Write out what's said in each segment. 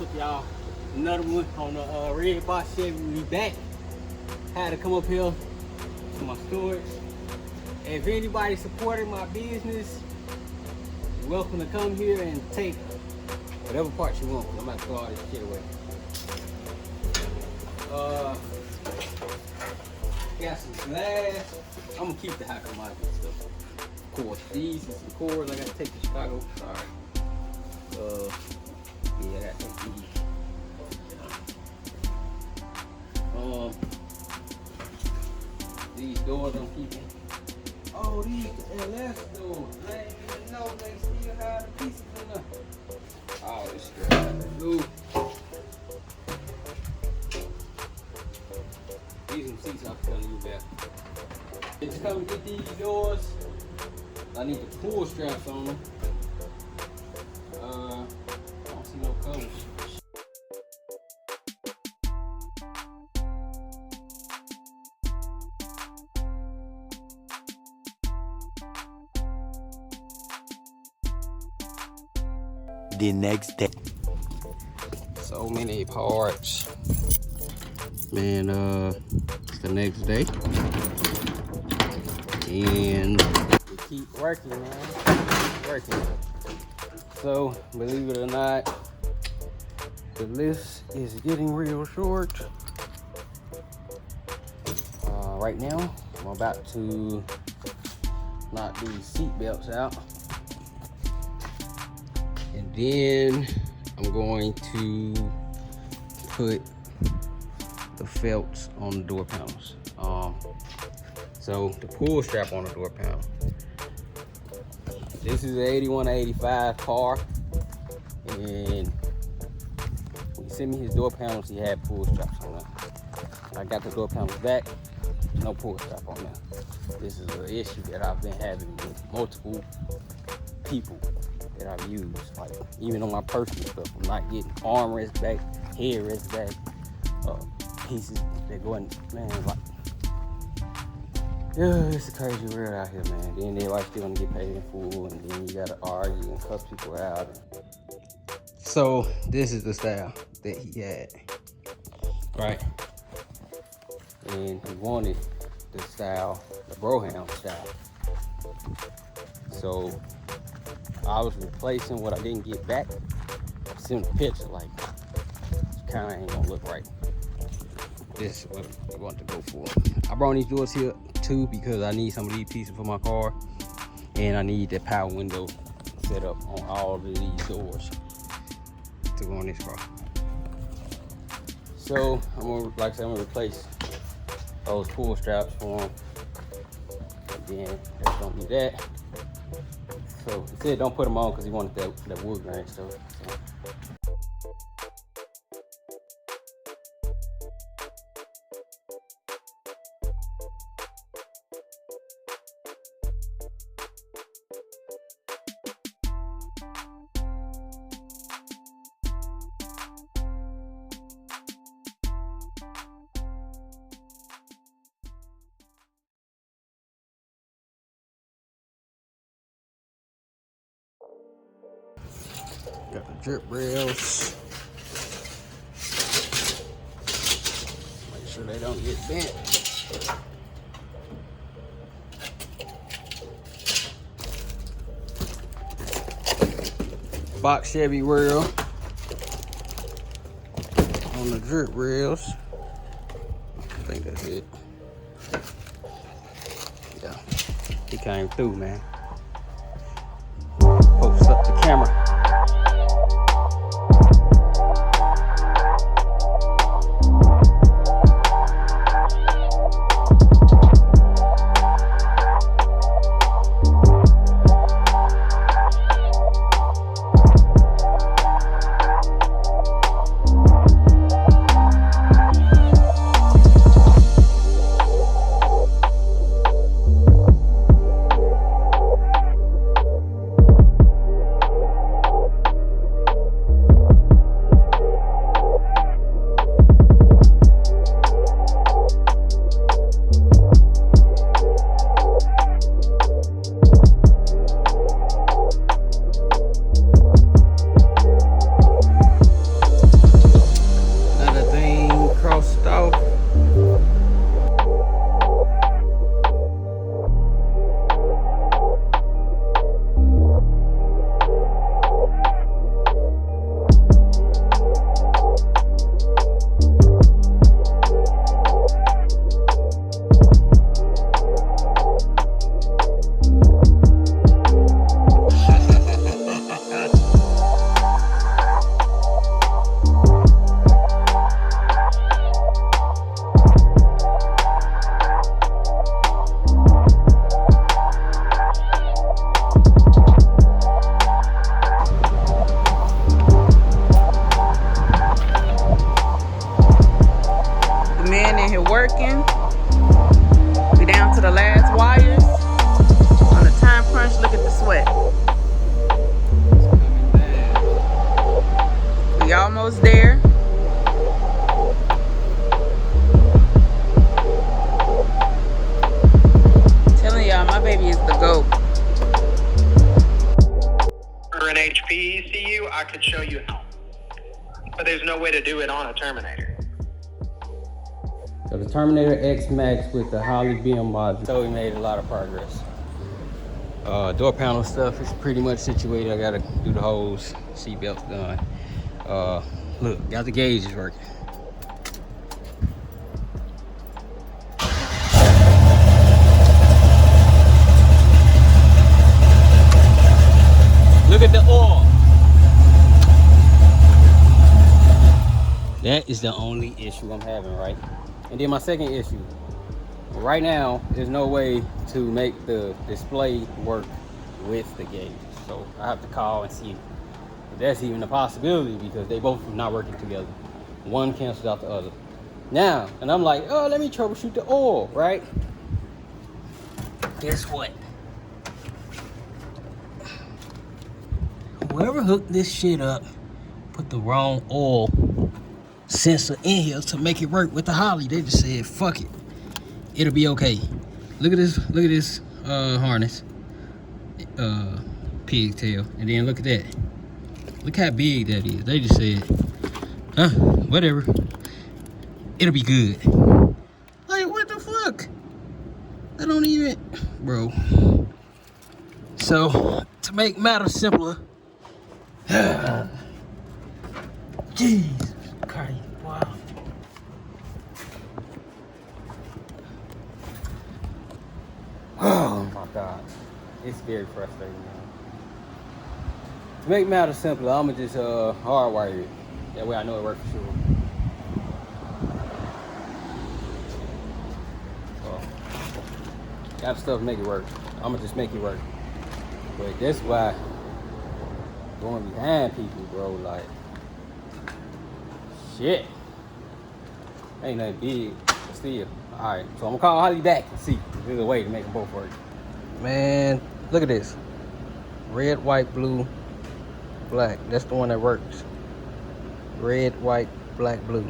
with y'all. Another one on the red box Chevy. We back. Had to come up here to my storage. If anybody supporting my business, you're welcome to come here and take whatever parts you want. I'm about to throw all this shit away. Got some glass. I'm gonna keep the high commodity stuff. Of course, these and some cords I gotta take to Chicago. Sorry. Yeah, I gotta take these. These doors I'm keeping. Oh, these LS doors. I didn't even know they still have the pieces in there. Oh, this shit got to go. These are seats I'm telling you about. Just come and get these doors. I need the pull straps on them. I don't see no covers. The next day. So many parts. Man, it's the next day. And we keep working, man. Keep working. So, believe it or not, the list is getting real short. Right now, I'm about to knock these seat belts out. And then I'm going to put the felts on the door panels. So the pull strap on the door panel. This is an 81 to 85 car, and when he sent me his door panels, he had pull straps on them. I got the door panels back, no pull strap on them. This is an issue that I've been having with multiple people that I've used. Like even on my personal stuff, I'm not getting armrests back, headrests back, pieces that go in, man, like, yeah, it's a crazy world out here, man. Then everybody's still gonna get paid in full, and then you gotta argue and cuss people out. So this is the style that he had, right? And he wanted the style, the Broham style. So I was replacing what I didn't get back. I sent a picture, like, it kinda ain't gonna look right. This is what I want to go for. I brought these doors here too because I need some of these pieces for my car, and I need that power window set up on all of these doors to go on this car. So I'm gonna, like I said, I'm gonna replace those pull straps for them, and then that's gonna be that. So he said don't put them on because he wanted that wood grain stuff. So. Got the drip rails. Make sure they don't get bent. Box Chevy wheel on the drip rails. I think that's it. Yeah, he came through, man. Post up the camera. HP ECU, I could show you how. But there's no way to do it on a Terminator. So the Terminator X Max with the Holly BM module. So we made a lot of progress. Door panel stuff is pretty much situated. I gotta do the hose, seatbelts done. Look, got the gauges working. Look at the oil. That is the only issue I'm having, right? And then my second issue. Right now, there's no way to make the display work with the gauges. So I have to call and see if that's even a possibility because they both are not working together. One cancels out the other. Now, and I'm like, oh, let me troubleshoot the oil, right? Guess what? Whoever hooked this shit up put the wrong oil sensor in here to make it work with the Holly. They just said, fuck it. It'll be okay. Look at this harness. Pigtail. And then look at that. Look how big that is. They just said, whatever. It'll be good. Like, what the fuck? I don't even, bro. So, to make matters simpler, Jesus Christ, wow. Oh my God, it's very frustrating now. To make matters simpler, I'ma just hardwire it. That way I know it works for sure. Got stuff to make it work. I'ma just make it work. But that's why going behind people, bro, like shit. Ain't nothing big, but still. Alright, so I'm gonna call Holly back and see if there's a way to make them both work. Man, look at this. Red, white, blue, black. That's the one that works. Red, white, black, blue.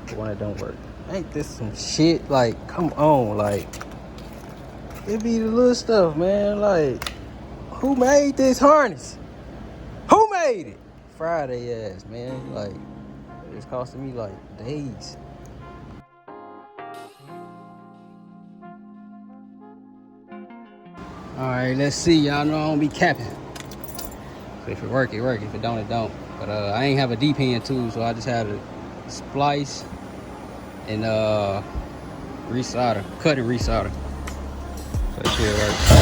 The one that don't work. Ain't this some shit? Like, come on, like. It be the little stuff, man. Like, who made this harness? Who made it? Friday ass, man. Like, it's costing me like days. All right, let's see. Y'all know I don't be capping. So if it work, it work. If it don't, it don't. But I ain't have a D-pin tool, so I just had a splice and resolder, cut and resolder. So that shit works. All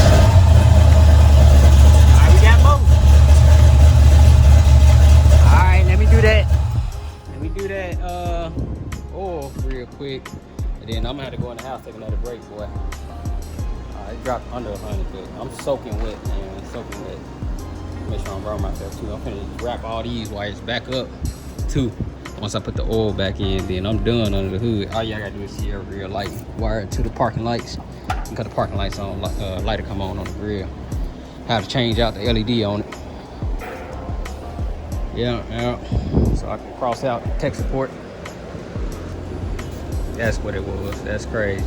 right, we got both. All right, let me do that. Let me do that oil real quick, and then I'm gonna have to go in the house take another break, boy. It dropped under 100, but I'm soaking wet, man. Soaking wet. Make sure I'm burning myself too. I'm finna wrap all these wires back up too. Once I put the oil back in, then I'm done under the hood. All y'all gotta do is see a rear light wire to the parking lights. You got the parking lights on, lighter come on the grill. Have to change out the LED on it. Yeah. So I can cross out tech support. That's what it was. That's crazy.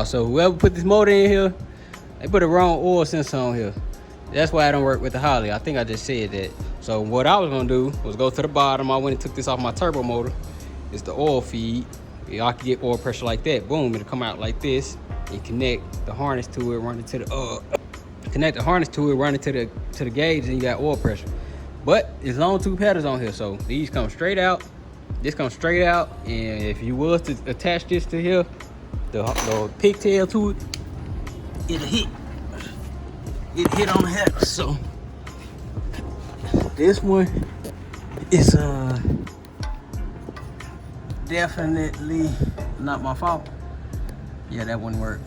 So whoever put this motor in here, they put the wrong oil sensor on here. That's why I don't work with the Holly. I think I just said that. So what I was gonna do was go to the bottom. I went and took this off my turbo motor. It's the oil feed. I can get oil pressure like that. Boom, it'll come out like this. And connect the harness to it, run it to the connect the harness to it, run it to the gauge, and you got oil pressure. But it's on 2 pedals on here, so these come straight out. This comes straight out, and if you was to attach this to here, the pigtail to it, it'll hit on the head. So this one is definitely not my fault. Yeah, that wouldn't work.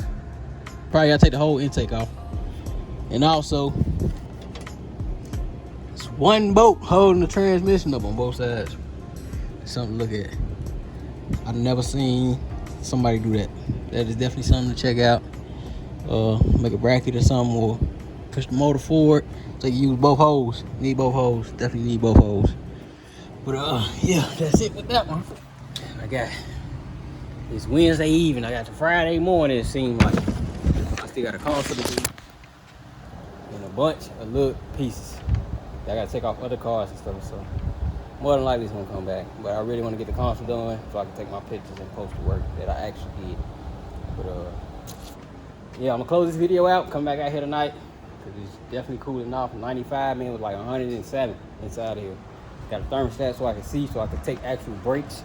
Probably gotta take the whole intake off. And also, it's one bolt holding the transmission up on both sides. Something to look at. I've never seen somebody do that. That is definitely something to check out. Make a bracket or something, or push the motor forward so you use both holes. Need both holes. Definitely need both holes. But yeah, that's it with that one. I got it's Wednesday evening. I got to Friday morning. It seemed like I still got a console to do and a bunch of little pieces. I got to take off other cars and stuff. So more than likely it's gonna come back. But I really want to get the console done so I can take my pictures and post the work that I actually did. But yeah, I'm gonna close this video out. Come back out here tonight because it's definitely cooling off. 95, man, it was like 107 inside of here. Got a thermostat so I can see, so I can take actual breaks.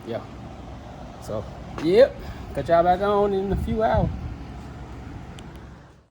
Yeah. So, yep. Catch y'all back on in a few hours.